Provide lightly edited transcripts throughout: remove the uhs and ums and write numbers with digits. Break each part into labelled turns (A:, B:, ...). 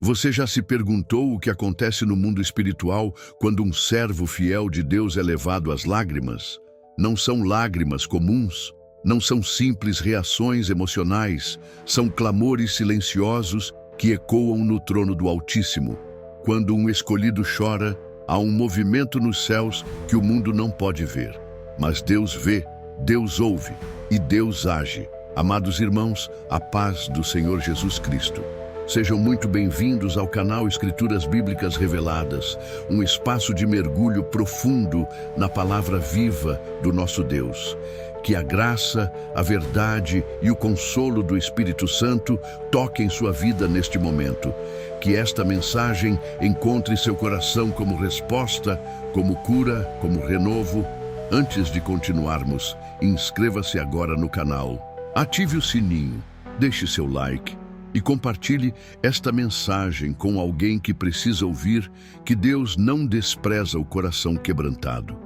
A: Você já se perguntou o que acontece no mundo espiritual quando um servo fiel de Deus é levado às lágrimas? Não são lágrimas comuns, não são simples reações emocionais, são clamores silenciosos que ecoam no trono do Altíssimo. Quando um escolhido chora, há um movimento nos céus que o mundo não pode ver. Mas Deus vê, Deus ouve e Deus age. Amados irmãos, a paz do Senhor Jesus Cristo. Sejam muito bem-vindos ao canal Escrituras Bíblicas Reveladas, um espaço de mergulho profundo na palavra viva do nosso Deus. Que a graça, a verdade e o consolo do Espírito Santo toquem sua vida neste momento. Que esta mensagem encontre seu coração como resposta, como cura, como renovo. Antes de continuarmos, inscreva-se agora no canal, ative o sininho, deixe seu like e compartilhe esta mensagem com alguém que precisa ouvir que Deus não despreza o coração quebrantado.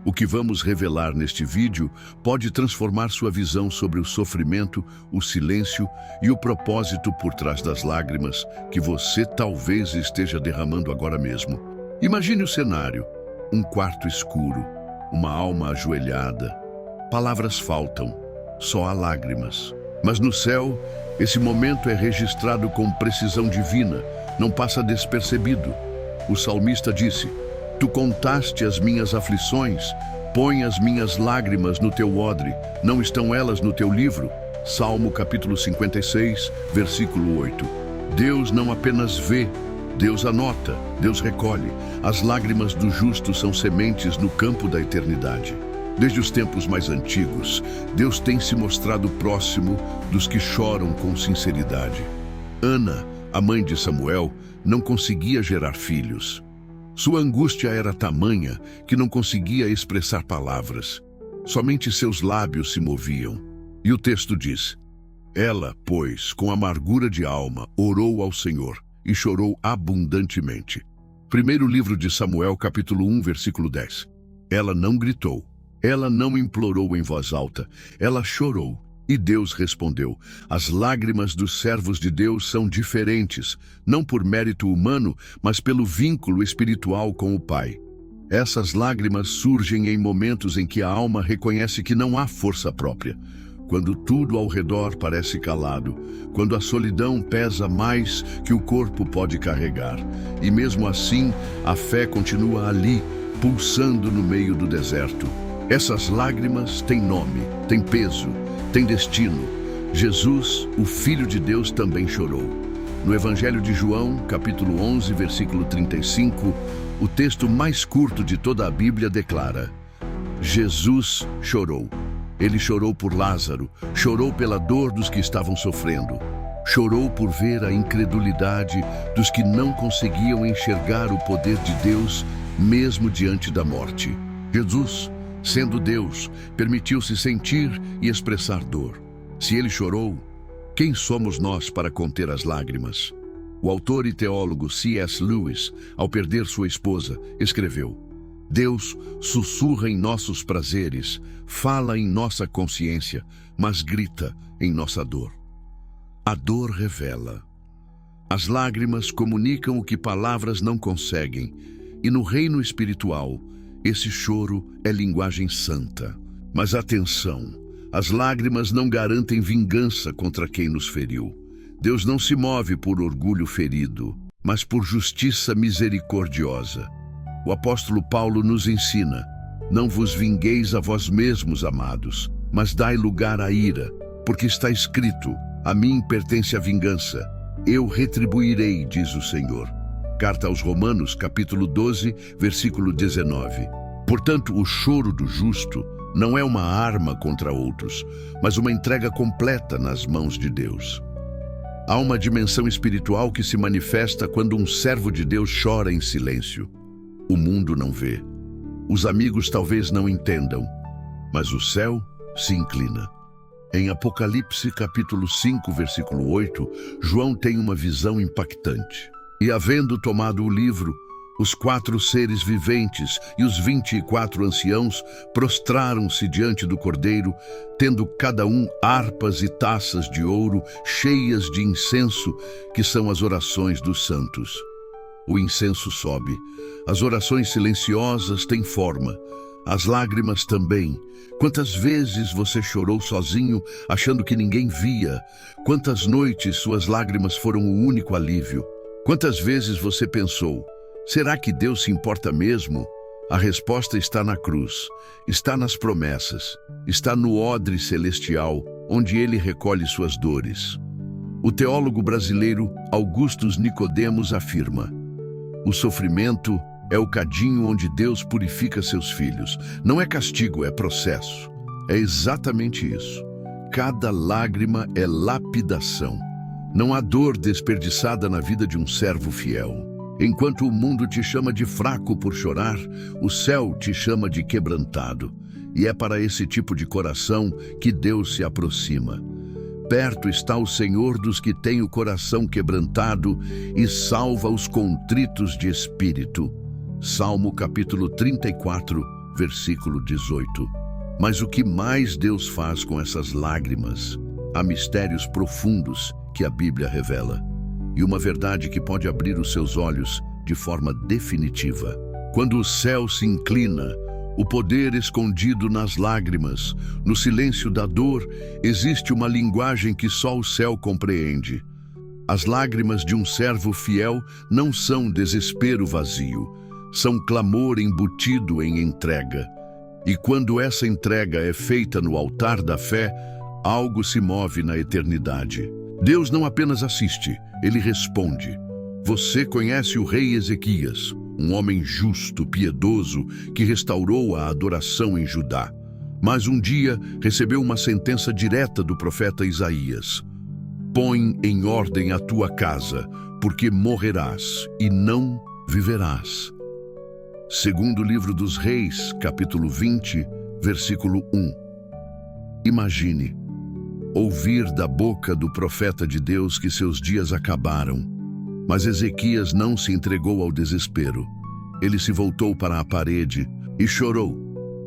A: O que vamos revelar neste vídeo pode transformar sua visão sobre o sofrimento, o silêncio e o propósito por trás das lágrimas que você talvez esteja derramando agora mesmo. Imagine o cenário: um quarto escuro, uma alma ajoelhada. Palavras faltam, só há lágrimas. Mas no céu, esse momento é registrado com precisão divina, não passa despercebido. O salmista disse: Tu contaste as minhas aflições, põe as minhas lágrimas no teu odre, não estão elas no teu livro? Salmo capítulo 56, versículo 8. Deus não apenas vê, Deus anota, Deus recolhe. As lágrimas do justo são sementes no campo da eternidade. Desde os tempos mais antigos, Deus tem se mostrado próximo dos que choram com sinceridade. Ana, a mãe de Samuel, não conseguia gerar filhos. Sua angústia era tamanha que não conseguia expressar palavras. Somente seus lábios se moviam. E o texto diz: Ela, pois, com amargura de alma, orou ao Senhor e chorou abundantemente. Primeiro livro de Samuel, capítulo 1, versículo 10. Ela não gritou. Ela não implorou em voz alta, ela chorou, e Deus respondeu. As lágrimas dos servos de Deus são diferentes, não por mérito humano, mas pelo vínculo espiritual com o Pai. Essas lágrimas surgem em momentos em que a alma reconhece que não há força própria, quando tudo ao redor parece calado, quando a solidão pesa mais que o corpo pode carregar. E mesmo assim, a fé continua ali, pulsando no meio do deserto. Essas lágrimas têm nome, têm peso, têm destino. Jesus, o Filho de Deus, também chorou. No Evangelho de João, capítulo 11, versículo 35, o texto mais curto de toda a Bíblia declara: Jesus chorou. Ele chorou por Lázaro, chorou pela dor dos que estavam sofrendo. Chorou por ver a incredulidade dos que não conseguiam enxergar o poder de Deus, mesmo diante da morte. Jesus, sendo Deus, permitiu-se sentir e expressar dor. Se ele chorou, quem somos nós para conter as lágrimas? O autor e teólogo C.S. Lewis, ao perder sua esposa, escreveu: Deus sussurra em nossos prazeres, fala em nossa consciência, mas grita em nossa dor. A dor revela. As lágrimas comunicam o que palavras não conseguem, e no reino espiritual, esse choro é linguagem santa. Mas atenção, as lágrimas não garantem vingança contra quem nos feriu. Deus não se move por orgulho ferido, mas por justiça misericordiosa. O apóstolo Paulo nos ensina: não vos vingueis a vós mesmos, amados, mas dai lugar à ira, porque está escrito: a mim pertence a vingança, eu retribuirei, diz o Senhor. Carta aos Romanos, capítulo 12, versículo 19. Portanto, o choro do justo não é uma arma contra outros, mas uma entrega completa nas mãos de Deus. Há uma dimensão espiritual que se manifesta quando um servo de Deus chora em silêncio. O mundo não vê. Os amigos talvez não entendam, mas o céu se inclina. Em Apocalipse, capítulo 5, versículo 8, João tem uma visão impactante. E havendo tomado o livro, Os 4 seres viventes e os 24 anciãos prostraram-se diante do Cordeiro, tendo cada um harpas e taças de ouro cheias de incenso, que são as orações dos santos. O incenso sobe, as orações silenciosas têm forma, as lágrimas também. Quantas vezes você chorou sozinho, achando que ninguém via? Quantas noites suas lágrimas foram o único alívio? Quantas vezes você pensou: será que Deus se importa mesmo? A resposta está na cruz, está nas promessas, está no odre celestial, onde ele recolhe suas dores. O teólogo brasileiro Augustus Nicodemos afirma: o sofrimento é o cadinho onde Deus purifica seus filhos. Não é castigo, é processo. É exatamente isso. Cada lágrima é lapidação. Não há dor desperdiçada na vida de um servo fiel. Enquanto o mundo te chama de fraco por chorar, o céu te chama de quebrantado. E é para esse tipo de coração que Deus se aproxima. Perto está o Senhor dos que têm o coração quebrantado e salva os contritos de espírito. Salmo capítulo 34, versículo 18. Mas o que mais Deus faz com essas lágrimas? Há mistérios profundos que a Bíblia revela. E uma verdade que pode abrir os seus olhos de forma definitiva. Quando o céu se inclina, o poder escondido nas lágrimas, no silêncio da dor, existe uma linguagem que só o céu compreende. As lágrimas de um servo fiel não são desespero vazio, são clamor embutido em entrega. E quando essa entrega é feita no altar da fé, algo se move na eternidade. Deus não apenas assiste, ele responde. Você conhece o rei Ezequias, um homem justo, piedoso, que restaurou a adoração em Judá. Mas um dia recebeu uma sentença direta do profeta Isaías: põe em ordem a tua casa, porque morrerás e não viverás. Segundo livro dos Reis, capítulo 20, versículo 1. Imagine ouvir da boca do profeta de Deus que seus dias acabaram. Mas Ezequias não se entregou ao desespero. Ele se voltou para a parede e chorou.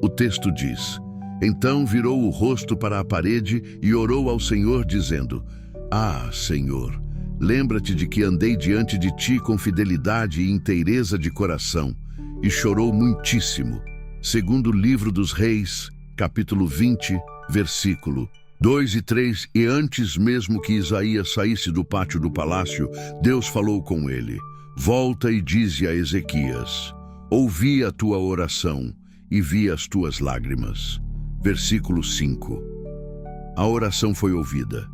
A: O texto diz: então virou o rosto para a parede e orou ao Senhor, dizendo: ah, Senhor, lembra-te de que andei diante de ti com fidelidade e inteireza de coração. E chorou muitíssimo. Segundo livro dos Reis, capítulo 20, versículo 2 e 3. E antes mesmo que Isaías saísse do pátio do palácio, Deus falou com ele: volta e dize a Ezequias: ouvi a tua oração e vi as tuas lágrimas. Versículo 5. A oração foi ouvida.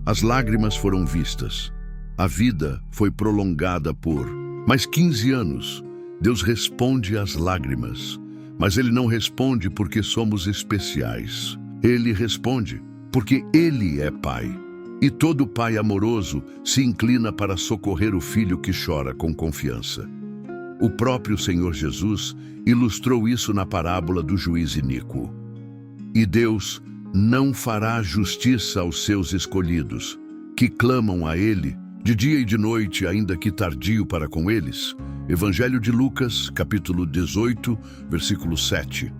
A: As lágrimas foram vistas. A vida foi prolongada por mais 15 anos. Deus responde às lágrimas, mas Ele não responde porque somos especiais. Ele responde porque Ele é Pai. E todo pai amoroso se inclina para socorrer o filho que chora com confiança. O próprio Senhor Jesus ilustrou isso na parábola do juiz iníquo. E Deus não fará justiça aos seus escolhidos, que clamam a Ele de dia e de noite, ainda que tardio para com eles. Evangelho de Lucas, capítulo 18, versículo 7.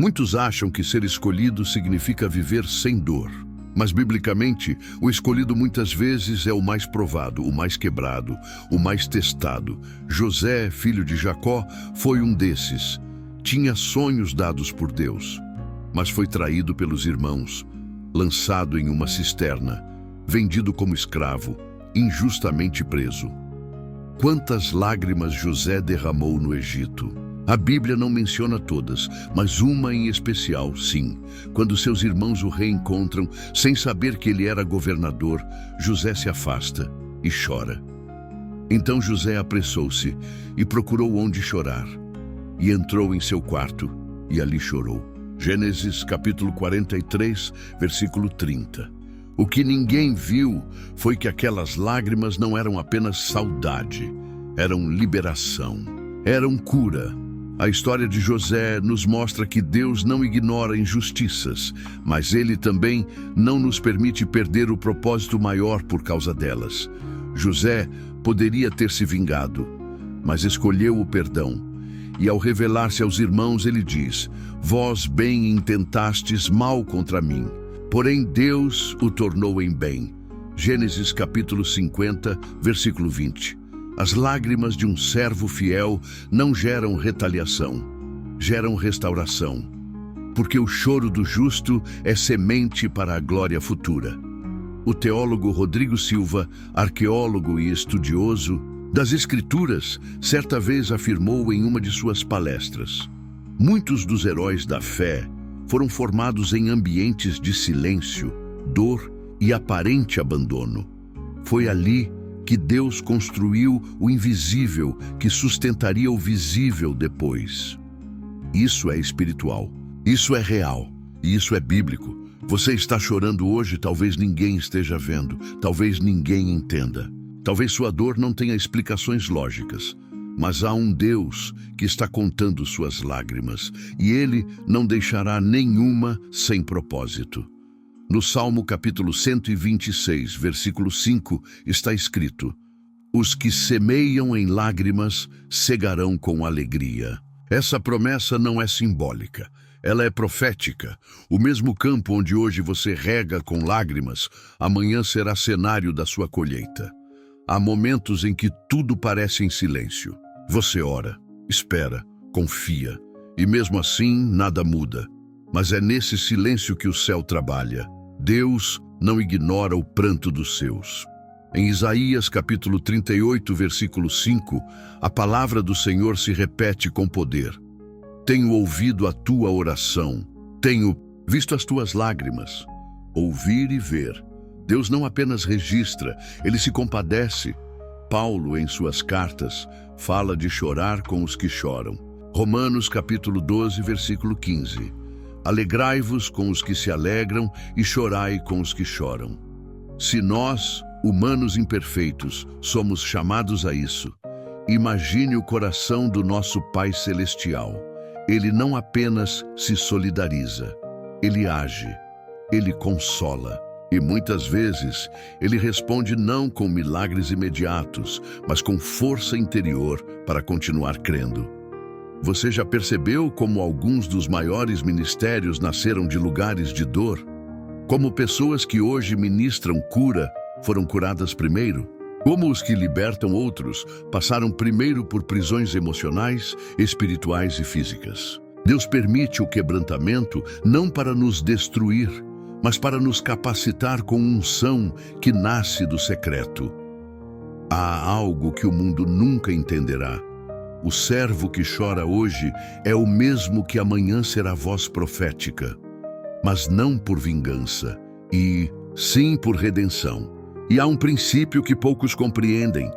A: Muitos acham que ser escolhido significa viver sem dor. Mas, biblicamente, o escolhido muitas vezes é o mais provado, o mais quebrado, o mais testado. José, filho de Jacó, foi um desses. Tinha sonhos dados por Deus, mas foi traído pelos irmãos, lançado em uma cisterna, vendido como escravo, injustamente preso. Quantas lágrimas José derramou no Egito! A Bíblia não menciona todas, mas uma em especial, sim. Quando seus irmãos o reencontram, sem saber que ele era governador, José se afasta e chora. Então José apressou-se e procurou onde chorar. E entrou em seu quarto e ali chorou. Gênesis capítulo 43, versículo 30. O que ninguém viu foi que aquelas lágrimas não eram apenas saudade, eram liberação, eram cura. A história de José nos mostra que Deus não ignora injustiças, mas Ele também não nos permite perder o propósito maior por causa delas. José poderia ter se vingado, mas escolheu o perdão. E ao revelar-se aos irmãos, ele diz: vós bem intentastes mal contra mim, porém Deus o tornou em bem. Gênesis capítulo 50, versículo 20. As lágrimas de um servo fiel não geram retaliação, geram restauração, porque o choro do justo é semente para a glória futura. O teólogo Rodrigo Silva, arqueólogo e estudioso das Escrituras, certa vez afirmou em uma de suas palestras: muitos dos heróis da fé foram formados em ambientes de silêncio, dor e aparente abandono. Foi ali que Deus construiu o invisível que sustentaria o visível depois. Isso é espiritual, isso é real e isso é bíblico. Você está chorando hoje, talvez ninguém esteja vendo, talvez ninguém entenda. Talvez sua dor não tenha explicações lógicas, mas há um Deus que está contando suas lágrimas e Ele não deixará nenhuma sem propósito. No Salmo capítulo 126, versículo 5, está escrito: os que semeiam em lágrimas cegarão com alegria. Essa promessa não é simbólica, ela é profética. O mesmo campo onde hoje você rega com lágrimas, amanhã será cenário da sua colheita. Há momentos em que tudo parece em silêncio. Você ora, espera, confia, e mesmo assim nada muda. Mas é nesse silêncio que o céu trabalha. Deus não ignora o pranto dos seus. Em Isaías capítulo 38, versículo 5, a palavra do Senhor se repete com poder: tenho ouvido a tua oração, tenho visto as tuas lágrimas. Ouvir e ver. Deus não apenas registra, Ele se compadece. Paulo, em suas cartas, fala de chorar com os que choram. Romanos capítulo 12, versículo 15. Alegrai-vos com os que se alegram e chorai com os que choram. Se nós, humanos imperfeitos, somos chamados a isso, imagine o coração do nosso Pai Celestial. Ele não apenas se solidariza, Ele age, Ele consola. E muitas vezes, Ele responde não com milagres imediatos, mas com força interior para continuar crendo. Você já percebeu como alguns dos maiores ministérios nasceram de lugares de dor? Como pessoas que hoje ministram cura foram curadas primeiro? Como os que libertam outros passaram primeiro por prisões emocionais, espirituais e físicas? Deus permite o quebrantamento não para nos destruir, mas para nos capacitar com unção que nasce do secreto. Há algo que o mundo nunca entenderá. O servo que chora hoje é o mesmo que amanhã será voz profética, mas não por vingança, e sim por redenção. E há um princípio que poucos compreendem: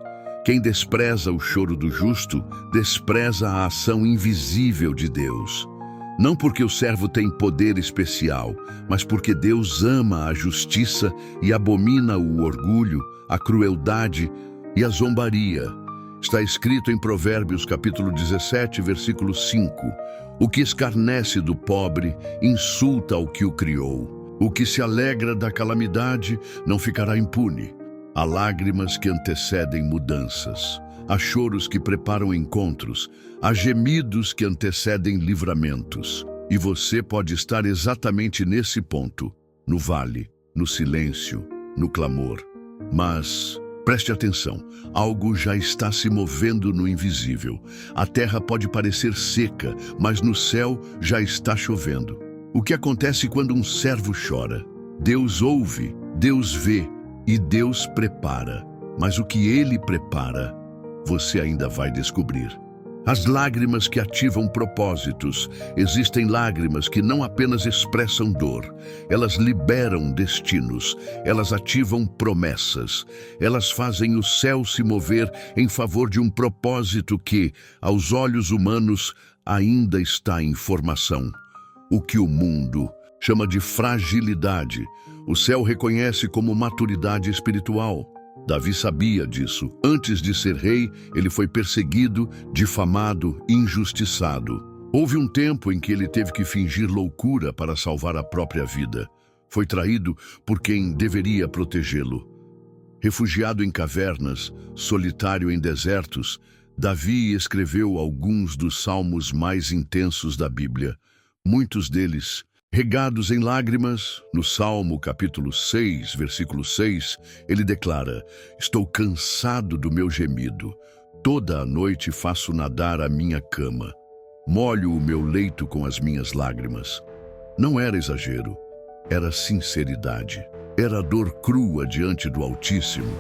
A: quem despreza o choro do justo, despreza a ação invisível de Deus. Não porque o servo tem poder especial, mas porque Deus ama a justiça e abomina o orgulho, a crueldade e a zombaria. Está escrito em Provérbios capítulo 17, versículo 5. O que escarnece do pobre insulta ao que o criou. O que se alegra da calamidade não ficará impune. Há lágrimas que antecedem mudanças. Há choros que preparam encontros. Há gemidos que antecedem livramentos. E você pode estar exatamente nesse ponto, no vale, no silêncio, no clamor. Mas preste atenção, algo já está se movendo no invisível. A terra pode parecer seca, mas no céu já está chovendo. O que acontece quando um servo chora? Deus ouve, Deus vê e Deus prepara. Mas o que Ele prepara, você ainda vai descobrir. As lágrimas que ativam propósitos. Existem lágrimas que não apenas expressam dor, elas liberam destinos, elas ativam promessas, elas fazem o céu se mover em favor de um propósito que, aos olhos humanos, ainda está em formação. O que o mundo chama de fragilidade, o céu reconhece como maturidade espiritual. Davi sabia disso. Antes de ser rei, ele foi perseguido, difamado, injustiçado. Houve um tempo em que ele teve que fingir loucura para salvar a própria vida. Foi traído por quem deveria protegê-lo. Refugiado em cavernas, solitário em desertos, Davi escreveu alguns dos salmos mais intensos da Bíblia, muitos deles regados em lágrimas. No Salmo capítulo 6, versículo 6, ele declara: "Estou cansado do meu gemido, toda a noite faço nadar a minha cama, molho o meu leito com as minhas lágrimas." Não era exagero, era sinceridade, era dor crua diante do Altíssimo.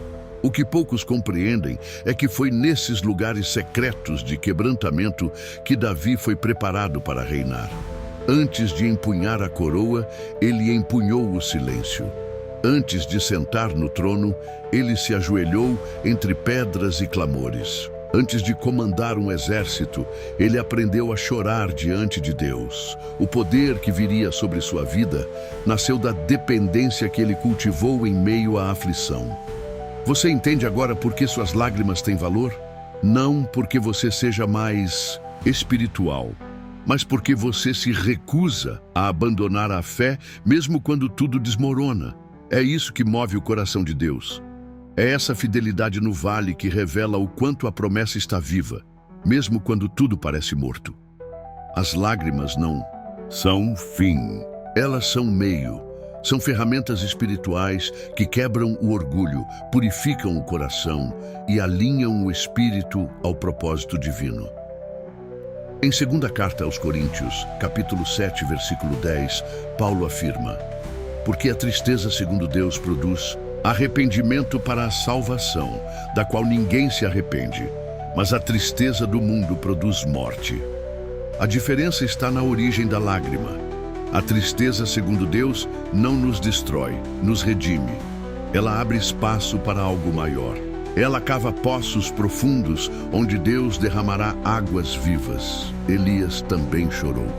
A: O que poucos compreendem é que foi nesses lugares secretos de quebrantamento que Davi foi preparado para reinar. Antes de empunhar a coroa, ele empunhou o silêncio. Antes de sentar no trono, ele se ajoelhou entre pedras e clamores. Antes de comandar um exército, ele aprendeu a chorar diante de Deus. O poder que viria sobre sua vida nasceu da dependência que ele cultivou em meio à aflição. Você entende agora por que suas lágrimas têm valor? Não porque você seja mais espiritual, mas porque você se recusa a abandonar a fé mesmo quando tudo desmorona. É isso que move o coração de Deus. É essa fidelidade no vale que revela o quanto a promessa está viva, mesmo quando tudo parece morto. As lágrimas não são fim, elas são meio. São ferramentas espirituais que quebram o orgulho, purificam o coração e alinham o espírito ao propósito divino. Em segunda carta aos Coríntios, capítulo 7, versículo 10, Paulo afirma: "Porque a tristeza, segundo Deus, produz arrependimento para a salvação, da qual ninguém se arrepende, mas a tristeza do mundo produz morte." A diferença está na origem da lágrima. A tristeza, segundo Deus, não nos destrói, nos redime. Ela abre espaço para algo maior. Ela cava poços profundos onde Deus derramará águas vivas. Elias também chorou.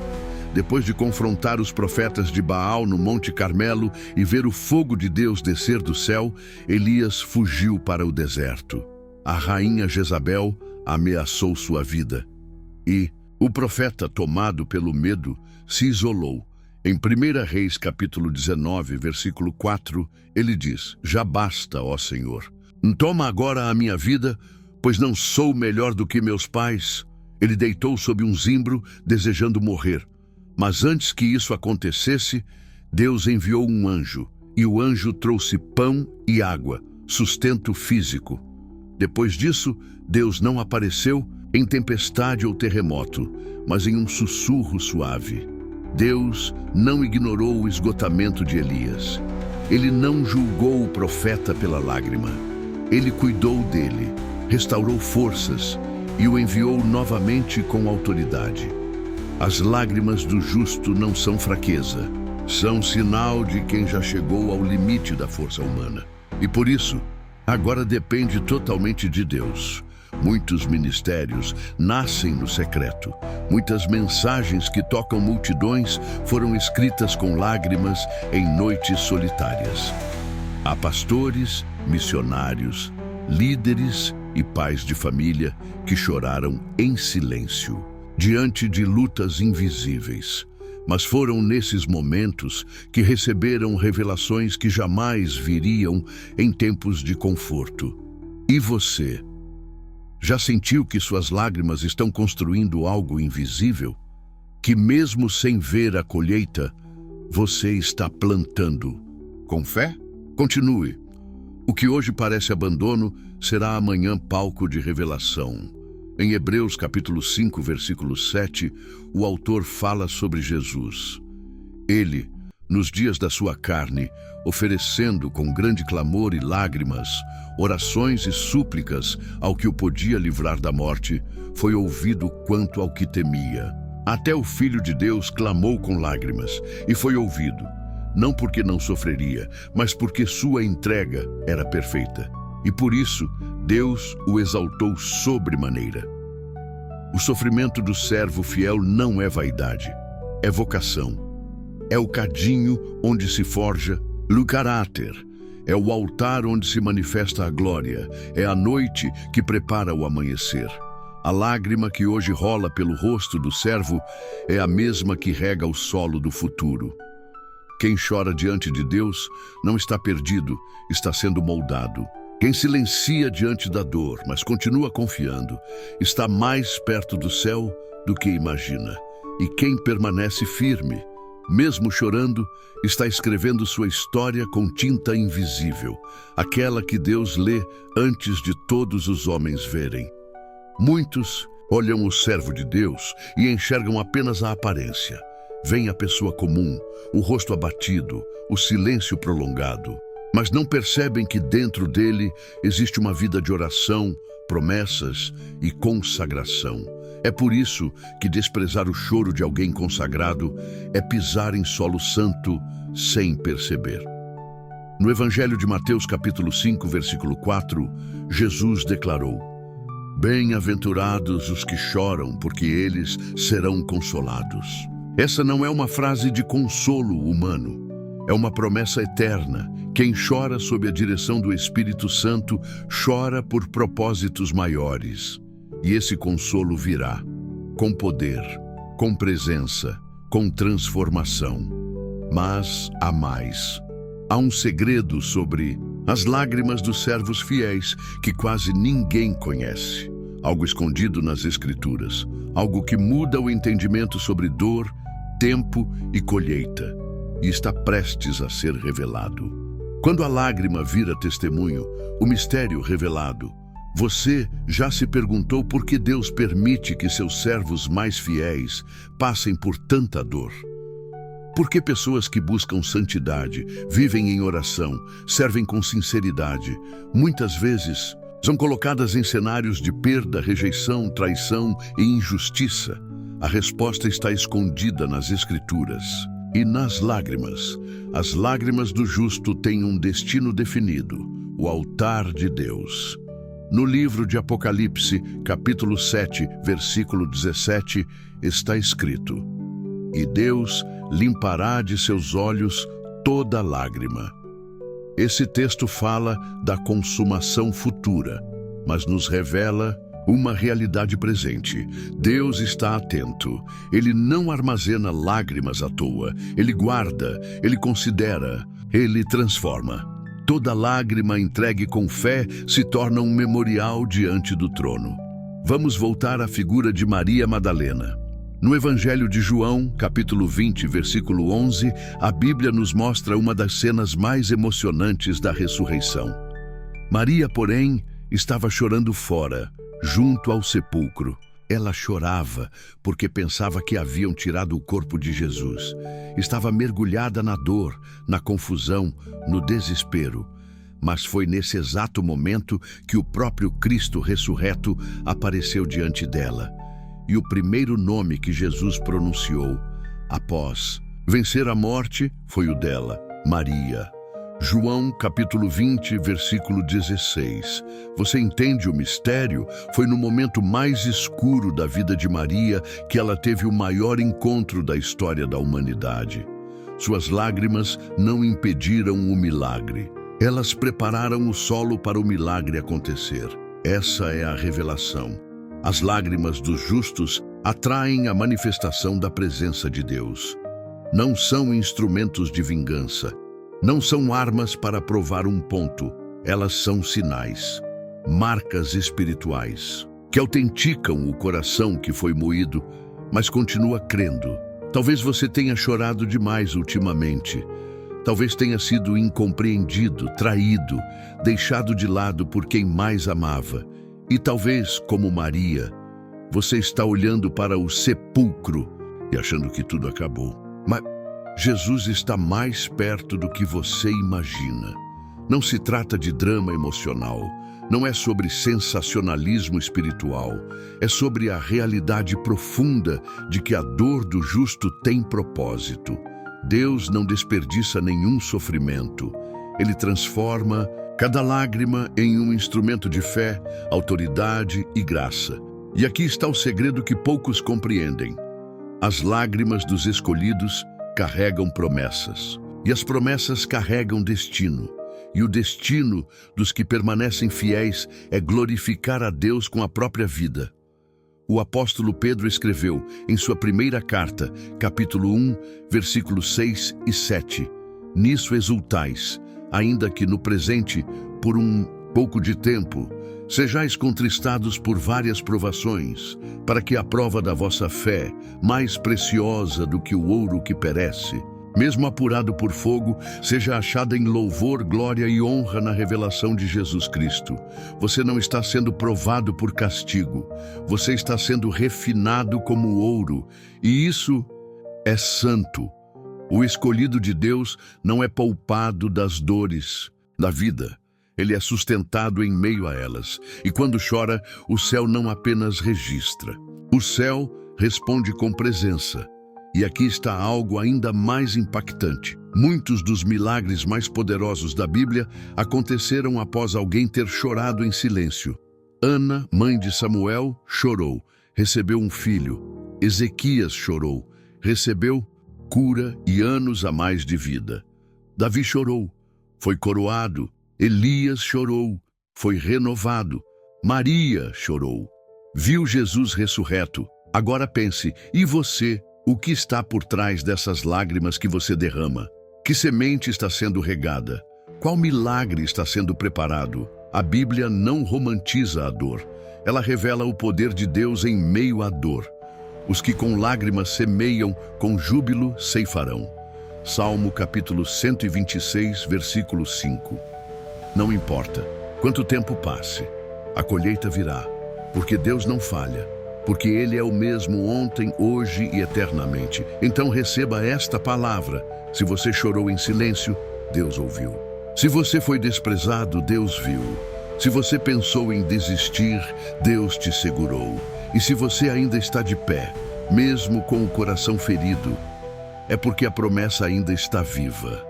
A: Depois de confrontar os profetas de Baal no Monte Carmelo e ver o fogo de Deus descer do céu, Elias fugiu para o deserto. A rainha Jezabel ameaçou sua vida. E o profeta, tomado pelo medo, se isolou. Em 1 Reis, capítulo 19, versículo 4, ele diz: "Já basta, ó Senhor. Toma agora a minha vida, pois não sou melhor do que meus pais." Ele deitou sob um zimbro, desejando morrer. Mas antes que isso acontecesse, Deus enviou um anjo, e o anjo trouxe pão e água, sustento físico. Depois disso, Deus não apareceu em tempestade ou terremoto, mas em um sussurro suave. Deus não ignorou o esgotamento de Elias. Ele não julgou o profeta pela lágrima. Ele cuidou dele, restaurou forças e o enviou novamente com autoridade. As lágrimas do justo não são fraqueza, são sinal de quem já chegou ao limite da força humana. E por isso, agora depende totalmente de Deus. Muitos ministérios nascem no secreto. Muitas mensagens que tocam multidões foram escritas com lágrimas em noites solitárias. Há pastores, missionários, líderes e pais de família que choraram em silêncio, diante de lutas invisíveis. Mas foram nesses momentos que receberam revelações que jamais viriam em tempos de conforto. E você? Já sentiu que suas lágrimas estão construindo algo invisível? Que mesmo sem ver a colheita, você está plantando? Com fé? Continue. O que hoje parece abandono será amanhã palco de revelação. Em Hebreus capítulo 5, versículo 7, o autor fala sobre Jesus. Ele, nos dias da sua carne, oferecendo com grande clamor e lágrimas, orações e súplicas ao que o podia livrar da morte, foi ouvido quanto ao que temia. Até o Filho de Deus clamou com lágrimas e foi ouvido, não porque não sofreria, mas porque sua entrega era perfeita. E por isso, Deus o exaltou sobremaneira. O sofrimento do servo fiel não é vaidade, é vocação. É o cadinho onde se forja o caráter. É o altar onde se manifesta a glória. É a noite que prepara o amanhecer. A lágrima que hoje rola pelo rosto do servo é a mesma que rega o solo do futuro. Quem chora diante de Deus não está perdido, está sendo moldado. Quem silencia diante da dor, mas continua confiando, está mais perto do céu do que imagina. E quem permanece firme, mesmo chorando, está escrevendo sua história com tinta invisível, aquela que Deus lê antes de todos os homens verem. Muitos olham o servo de Deus e enxergam apenas a aparência. Vem a pessoa comum, o rosto abatido, o silêncio prolongado, mas não percebem que dentro dele existe uma vida de oração, promessas e consagração. É por isso que desprezar o choro de alguém consagrado é pisar em solo santo sem perceber. No Evangelho de Mateus, capítulo 5, versículo 4, Jesus declarou: "Bem-aventurados os que choram, porque eles serão consolados." Essa não é uma frase de consolo humano, é uma promessa eterna. Quem chora sob a direção do Espírito Santo chora por propósitos maiores. E esse consolo virá, com poder, com presença, com transformação. Mas há mais. Há um segredo sobre as lágrimas dos servos fiéis que quase ninguém conhece. Algo escondido nas Escrituras, algo que muda o entendimento sobre dor, tempo e colheita, e está prestes a ser revelado. Quando a lágrima vira testemunho, o mistério revelado, você já se perguntou por que Deus permite que seus servos mais fiéis passem por tanta dor? Por que pessoas que buscam santidade, vivem em oração, servem com sinceridade, muitas vezes são colocadas em cenários de perda, rejeição, traição e injustiça? A resposta está escondida nas Escrituras. E nas lágrimas. As lágrimas do justo têm um destino definido, o altar de Deus. No livro de Apocalipse, capítulo 7, versículo 17, está escrito: "E Deus limpará de seus olhos toda lágrima." Esse texto fala da consumação futura, mas nos revela uma realidade presente. Deus está atento. Ele não armazena lágrimas à toa. Ele guarda, ele considera, ele transforma. Toda lágrima entregue com fé se torna um memorial diante do trono. Vamos voltar à figura de Maria Madalena. No Evangelho de João, capítulo 20, versículo 11, a Bíblia nos mostra uma das cenas mais emocionantes da ressurreição. Maria, porém, estava chorando fora, junto ao sepulcro. Ela chorava porque pensava que haviam tirado o corpo de Jesus. Estava mergulhada na dor, na confusão, no desespero. Mas foi nesse exato momento que o próprio Cristo ressurreto apareceu diante dela. E o primeiro nome que Jesus pronunciou, após vencer a morte, foi o dela, Maria. João, capítulo 20, versículo 16. Você entende o mistério? Foi no momento mais escuro da vida de Maria que ela teve o maior encontro da história da humanidade. Suas lágrimas não impediram o milagre. Elas prepararam o solo para o milagre acontecer. Essa é a revelação. As lágrimas dos justos atraem a manifestação da presença de Deus. Não são instrumentos de vingança. Não são armas para provar um ponto. Elas são sinais, marcas espirituais, que autenticam o coração que foi moído, mas continua crendo. Talvez você tenha chorado demais ultimamente. Talvez tenha sido incompreendido, traído, deixado de lado por quem mais amava. E talvez, como Maria, você está olhando para o sepulcro e achando que tudo acabou. Mas Jesus está mais perto do que você imagina. Não se trata de drama emocional, não é sobre sensacionalismo espiritual, é sobre a realidade profunda de que a dor do justo tem propósito. Deus não desperdiça nenhum sofrimento. Ele transforma cada lágrima em um instrumento de fé, autoridade e graça. E aqui está o segredo que poucos compreendem. As lágrimas dos escolhidos carregam promessas, e as promessas carregam destino. E o destino dos que permanecem fiéis é glorificar a Deus com a própria vida. O apóstolo Pedro escreveu em sua primeira carta, capítulo 1, versículos 6 e 7, "Nisso exultais, ainda que no presente, por um pouco de tempo, sejais contristados por várias provações, para que a prova da vossa fé, mais preciosa do que o ouro que perece, mesmo apurado por fogo, seja achada em louvor, glória e honra na revelação de Jesus Cristo. Você não está sendo provado por castigo, você está sendo refinado como ouro, e isso é santo. O escolhido de Deus não é poupado das dores da vida. Ele é sustentado em meio a elas. E quando chora, o céu não apenas registra. O céu responde com presença. E aqui está algo ainda mais impactante. Muitos dos milagres mais poderosos da Bíblia aconteceram após alguém ter chorado em silêncio. Ana, mãe de Samuel, chorou, recebeu um filho. Ezequias chorou, recebeu cura e anos a mais de vida. Davi chorou, foi coroado. Elias chorou, foi renovado. Maria chorou, viu Jesus ressurreto. Agora pense, e você? O que está por trás dessas lágrimas que você derrama? Que semente está sendo regada? Qual milagre está sendo preparado? A Bíblia não romantiza a dor. Ela revela o poder de Deus em meio à dor. Os que com lágrimas semeiam, com júbilo ceifarão. Salmo capítulo 126, versículo 5. Não importa quanto tempo passe, a colheita virá, porque Deus não falha, porque Ele é o mesmo ontem, hoje e eternamente. Então receba esta palavra. Se você chorou em silêncio, Deus ouviu. Se você foi desprezado, Deus viu. Se você pensou em desistir, Deus te segurou. E se você ainda está de pé, mesmo com o coração ferido, é porque a promessa ainda está viva.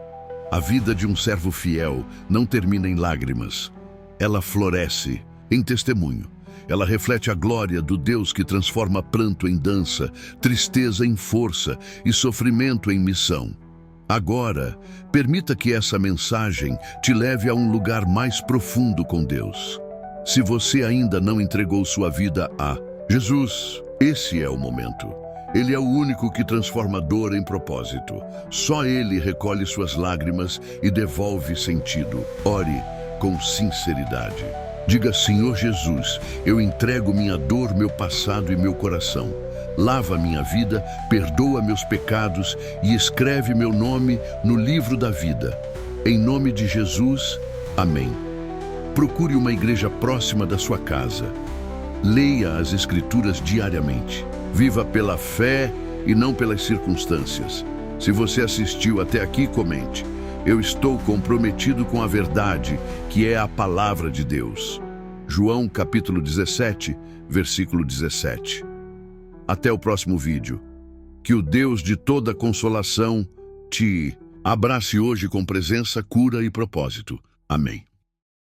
A: A vida de um servo fiel não termina em lágrimas. Ela floresce em testemunho. Ela reflete a glória do Deus que transforma pranto em dança, tristeza em força e sofrimento em missão. Agora, permita que essa mensagem te leve a um lugar mais profundo com Deus. Se você ainda não entregou sua vida a Jesus, esse é o momento. Ele é o único que transforma dor em propósito. Só Ele recolhe suas lágrimas e devolve sentido. Ore com sinceridade. Diga: Senhor Jesus, eu entrego minha dor, meu passado e meu coração. Lava minha vida, perdoa meus pecados e escreve meu nome no livro da vida. Em nome de Jesus, amém. Procure uma igreja próxima da sua casa. Leia as Escrituras diariamente. Viva pela fé e não pelas circunstâncias. Se você assistiu até aqui, comente. Eu estou comprometido com a verdade, que é a palavra de Deus. João capítulo 17, versículo 17. Até o próximo vídeo. Que o Deus de toda consolação te abrace hoje com presença, cura e propósito. Amém.